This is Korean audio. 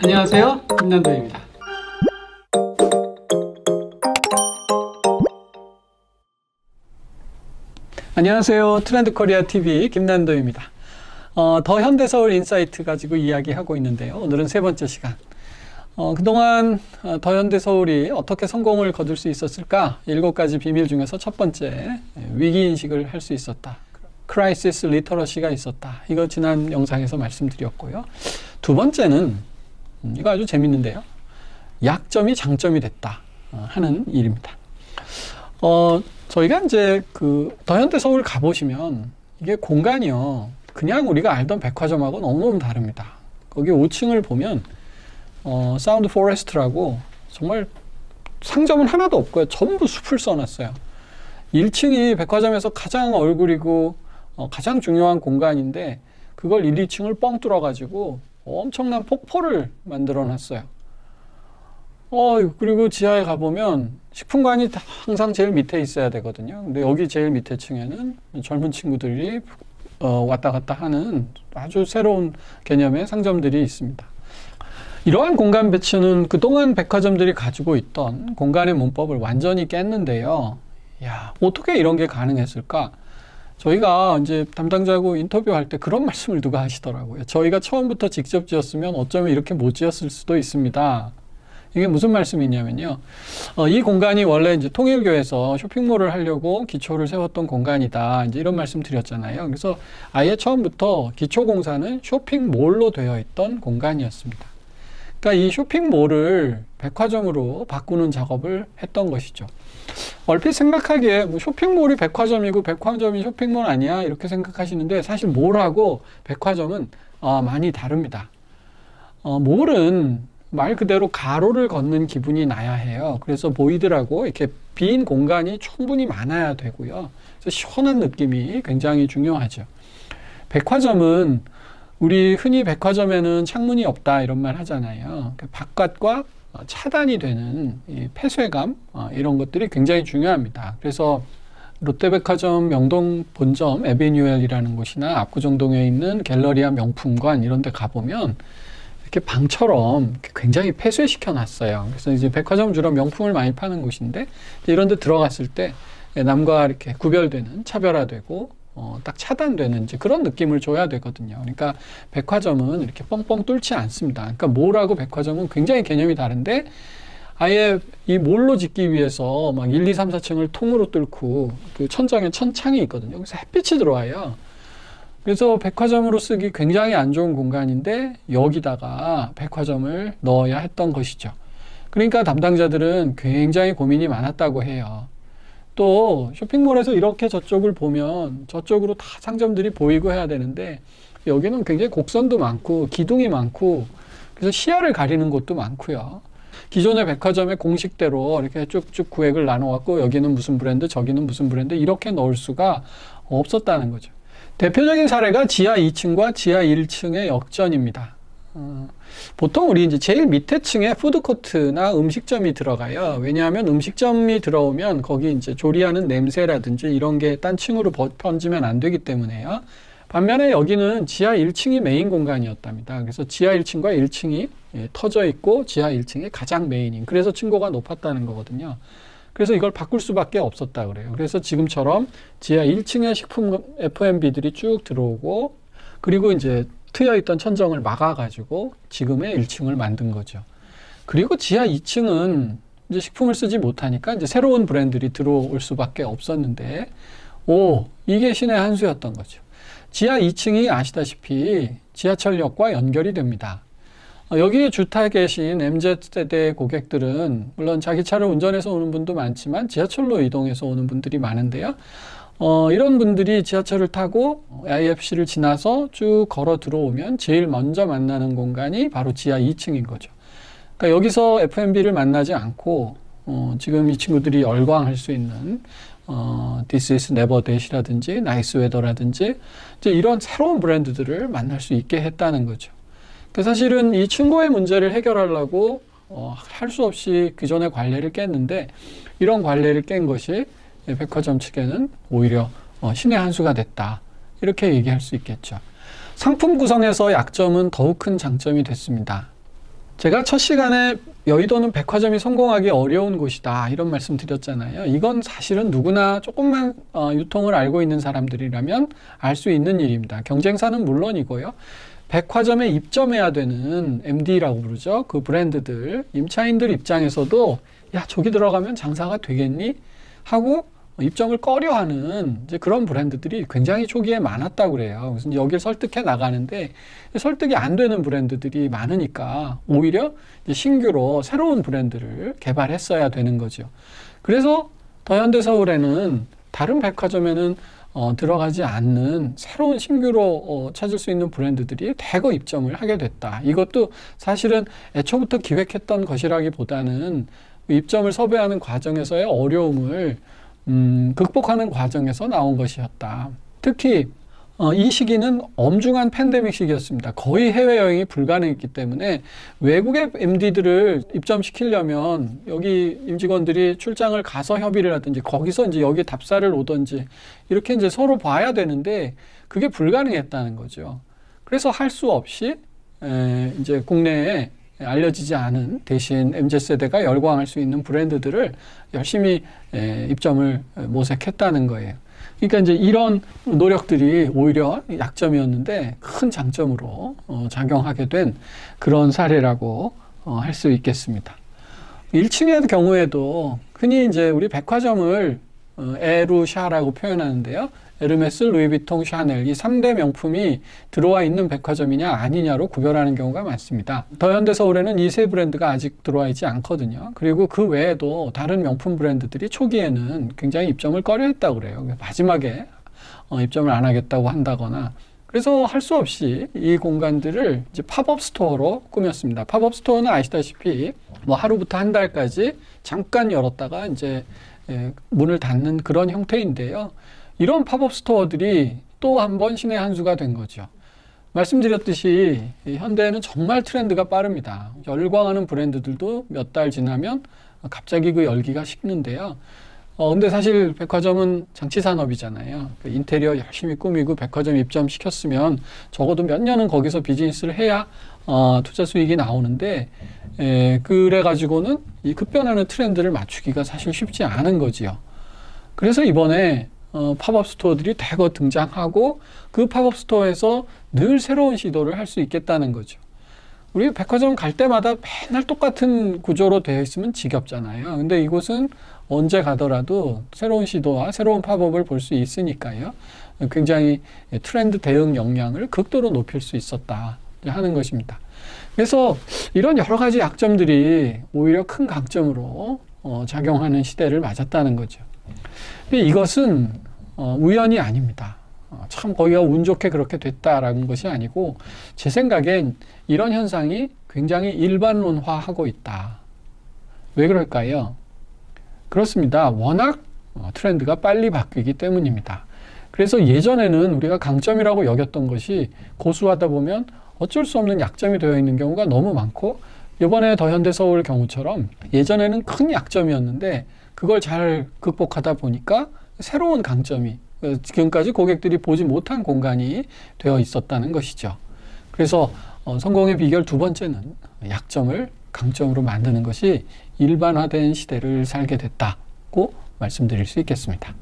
안녕하세요, 김난도입니다. 안녕하세요, 트렌드코리아TV 김난도입니다. 더 현대서울 인사이트 가지고 이야기하고 있는데요. 오늘은 세 번째 시간. 그동안 더 현대서울이 어떻게 성공을 거둘 수 있었을까? 7가지 비밀 중에서 첫 번째, 위기인식을 할 수 있었다. 크라이시스 리터러시가 있었다. 이거 지난 영상에서 말씀드렸고요. 두 번째는, 이거 아주 재밌는데요. 약점이 장점이 됐다 하는 일입니다. 저희가 이제 더 현대서울 가보시면 이게 공간이요. 그냥 우리가 알던 백화점하고 너무너무 다릅니다. 거기 5층을 보면 사운드 포레스트라고 정말 상점은 하나도 없고요. 전부 숲을 써놨어요. 1층이 백화점에서 가장 얼굴이고 가장 중요한 공간인데 그걸 1, 2층을 뻥 뚫어가지고 엄청난 폭포를 만들어 놨어요. 그리고 지하에 가보면 식품관이 항상 제일 밑에 있어야 되거든요. 근데 여기 제일 밑에 층에는 젊은 친구들이 왔다 갔다 하는 아주 새로운 개념의 상점들이 있습니다. 이러한 공간 배치는 그동안 백화점들이 가지고 있던 공간의 문법을 완전히 깼는데요. 야, 어떻게 이런 게 가능했을까? 저희가 이제 담당자하고 인터뷰할 때 그런 말씀을 누가 하시더라고요. 저희가 처음부터 직접 지었으면 어쩌면 이렇게 못 지었을 수도 있습니다. 이게 무슨 말씀이냐면요. 이 공간이 원래 이제 통일교에서 쇼핑몰을 하려고 기초를 세웠던 공간이다. 이제 이런 말씀 드렸잖아요. 그래서 아예 처음부터 기초공사는 쇼핑몰로 되어 있던 공간이었습니다. 그러니까 이 쇼핑몰을 백화점으로 바꾸는 작업을 했던 것이죠. 얼핏 생각하기에 뭐 쇼핑몰이 백화점이고 백화점이 쇼핑몰 아니야? 이렇게 생각하시는데 사실 몰하고 백화점은 많이 다릅니다. 몰은 말 그대로 가로를 걷는 기분이 나야 해요. 그래서 보이드라고 이렇게 빈 공간이 충분히 많아야 되고요. 그래서 시원한 느낌이 굉장히 중요하죠. 백화점은 우리 흔히 백화점에는 창문이 없다 이런 말 하잖아요. 바깥과 차단이 되는 이 폐쇄감 이런 것들이 굉장히 중요합니다. 그래서 롯데백화점 명동 본점 에베뉴엘이라는 곳이나 압구정동에 있는 갤러리아 명품관 이런 데 가보면 이렇게 방처럼 굉장히 폐쇄시켜 놨어요. 그래서 이제 백화점 주로 명품을 많이 파는 곳인데 이런 데 들어갔을 때 남과 이렇게 구별되는, 차별화되고 딱 차단되는 이제 그런 느낌을 줘야 되거든요. 그러니까 백화점은 이렇게 뻥뻥 뚫지 않습니다. 그러니까 몰하고 백화점은 굉장히 개념이 다른데 아예 이 몰로 짓기 위해서 막 1, 2, 3, 4층을 통으로 뚫고 그 천장에 천창이 있거든요. 그래서 햇빛이 들어와요. 그래서 백화점으로 쓰기 굉장히 안 좋은 공간인데 여기다가 백화점을 넣어야 했던 것이죠. 그러니까 담당자들은 굉장히 고민이 많았다고 해요. 또 쇼핑몰에서 이렇게 저쪽을 보면 저쪽으로 다 상점들이 보이고 해야 되는데 여기는 굉장히 곡선도 많고 기둥이 많고 그래서 시야를 가리는 곳도 많고요. 기존의 백화점의 공식대로 이렇게 쭉쭉 구획을 나눠갖고 여기는 무슨 브랜드 저기는 무슨 브랜드 이렇게 넣을 수가 없었다는 거죠. 대표적인 사례가 지하 2층과 지하 1층의 역전입니다. 보통 우리 이제 제일 밑에 층에 푸드코트나 음식점이 들어가요. 왜냐하면 음식점이 들어오면 거기 이제 조리하는 냄새라든지 이런 게 딴 층으로 번지면 안 되기 때문에요. 반면에 여기는 지하 1층이 메인 공간이었답니다. 그래서 지하 1층과 1층이 터져 있고 지하 1층이 가장 메인인. 그래서 층고가 높았다는 거거든요. 그래서 이걸 바꿀 수밖에 없었다 그래요. 그래서 지금처럼 지하 1층에 식품 F&B들이 쭉 들어오고 그리고 이제 트여있던 천정을 막아가지고 지금의 1층을 만든 거죠. 그리고 지하 2층은 이제 식품을 쓰지 못하니까 이제 새로운 브랜드들이 들어올 수밖에 없었는데, 이게 신의 한 수였던 거죠. 지하 2층이 아시다시피 지하철역과 연결이 됩니다. 여기에 주택에 계신 MZ세대 고객들은 물론 자기 차를 운전해서 오는 분도 많지만 지하철로 이동해서 오는 분들이 많은데요. 이런 분들이 지하철을 타고 IFC를 지나서 쭉 걸어 들어오면 제일 먼저 만나는 공간이 바로 지하 2층인 거죠. 그러니까 여기서 F&B를 만나지 않고 지금 이 친구들이 열광할 수 있는 This is Never That이라든지 Nice Weather라든지 이제 이런 새로운 브랜드들을 만날 수 있게 했다는 거죠. 사실은 이 층고의 문제를 해결하려고 할 수 없이 기존의 관례를 깼는데 이런 관례를 깬 것이 백화점 측에는 오히려 신의 한 수가 됐다. 이렇게 얘기할 수 있겠죠. 상품 구성에서 약점은 더욱 큰 장점이 됐습니다. 제가 첫 시간에 여의도는 백화점이 성공하기 어려운 곳이다 이런 말씀 드렸잖아요. 이건 사실은 누구나 조금만 유통을 알고 있는 사람들이라면 알 수 있는 일입니다. 경쟁사는 물론이고요. 백화점에 입점해야 되는 MD라고 부르죠. 그 브랜드들, 임차인들 입장에서도 야, 저기 들어가면 장사가 되겠니? 하고 입점을 꺼려하는 이제 그런 브랜드들이 굉장히 초기에 많았다고 그래요. 그래서 여기를 설득해 나가는데 설득이 안 되는 브랜드들이 많으니까 오히려 이제 신규로 새로운 브랜드를 개발했어야 되는 거죠. 그래서 더현대서울에는 다른 백화점에는 들어가지 않는 새로운 신규로 찾을 수 있는 브랜드들이 대거 입점을 하게 됐다. 이것도 사실은 애초부터 기획했던 것이라기보다는 입점을 섭외하는 과정에서의 어려움을 극복하는 과정에서 나온 것이었다. 특히 이 시기는 엄중한 팬데믹 시기였습니다. 거의 해외여행이 불가능했기 때문에 외국의 MD들을 입점시키려면 여기 임직원들이 출장을 가서 협의를 하든지 거기서 이제 여기 답사를 오든지 이렇게 이제 서로 봐야 되는데 그게 불가능했다는 거죠. 그래서 할 수 없이 이제 국내에 알려지지 않은 대신 MZ세대가 열광할 수 있는 브랜드들을 열심히 입점을 모색했다는 거예요. 그러니까 이제 이런 노력들이 오히려 약점이었는데 큰 장점으로 작용하게 된 그런 사례라고 할 수 있겠습니다. 1층의 경우에도 흔히 이제 우리 백화점을 에루샤라고 표현하는데요. 에르메스, 루이비통, 샤넬 이 3대 명품이 들어와 있는 백화점이냐 아니냐로 구별하는 경우가 많습니다. 더현대서울에는 이 세 브랜드가 아직 들어와 있지 않거든요. 그리고 그 외에도 다른 명품 브랜드들이 초기에는 굉장히 입점을 꺼려했다고 그래요. 마지막에 입점을 안 하겠다고 한다거나 그래서 할 수 없이 이 공간들을 이제 팝업 스토어로 꾸몄습니다. 팝업 스토어는 아시다시피 뭐 하루부터 한 달까지 잠깐 열었다가 이제 문을 닫는 그런 형태인데요. 이런 팝업 스토어들이 또 한 번 신의 한 수가 된 거죠. 말씀드렸듯이 현대에는 정말 트렌드가 빠릅니다. 열광하는 브랜드들도 몇 달 지나면 갑자기 그 열기가 식는데요. 근데 사실 백화점은 장치 산업이잖아요. 인테리어 열심히 꾸미고 백화점 입점시켰으면 적어도 몇 년은 거기서 비즈니스를 해야 투자 수익이 나오는데 그래가지고는 이 급변하는 트렌드를 맞추기가 사실 쉽지 않은 거지요. 그래서 이번에 팝업 스토어들이 대거 등장하고 그 팝업 스토어에서 늘 새로운 시도를 할 수 있겠다는 거죠. 우리 백화점 갈 때마다 맨날 똑같은 구조로 되어 있으면 지겹잖아요. 근데 이곳은 언제 가더라도 새로운 시도와 새로운 팝업을 볼 수 있으니까요. 굉장히 트렌드 대응 역량을 극도로 높일 수 있었다 하는 것입니다. 그래서 이런 여러 가지 약점들이 오히려 큰 강점으로 작용하는 시대를 맞았다는 거죠. 근데 이것은 우연이 아닙니다. 참 거기가 운 좋게 그렇게 됐다라는 것이 아니고 제 생각엔 이런 현상이 굉장히 일반론화하고 있다. 왜 그럴까요? 그렇습니다. 워낙 트렌드가 빨리 바뀌기 때문입니다. 그래서 예전에는 우리가 강점이라고 여겼던 것이 고수하다 보면 어쩔 수 없는 약점이 되어 있는 경우가 너무 많고 이번에 더현대서울 경우처럼 예전에는 큰 약점이었는데 그걸 잘 극복하다 보니까 새로운 강점이 지금까지 고객들이 보지 못한 공간이 되어 있었다는 것이죠. 그래서 성공의 비결 두 번째는 약점을 강점으로 만드는 것이 일반화된 시대를 살게 됐다고 말씀드릴 수 있겠습니다.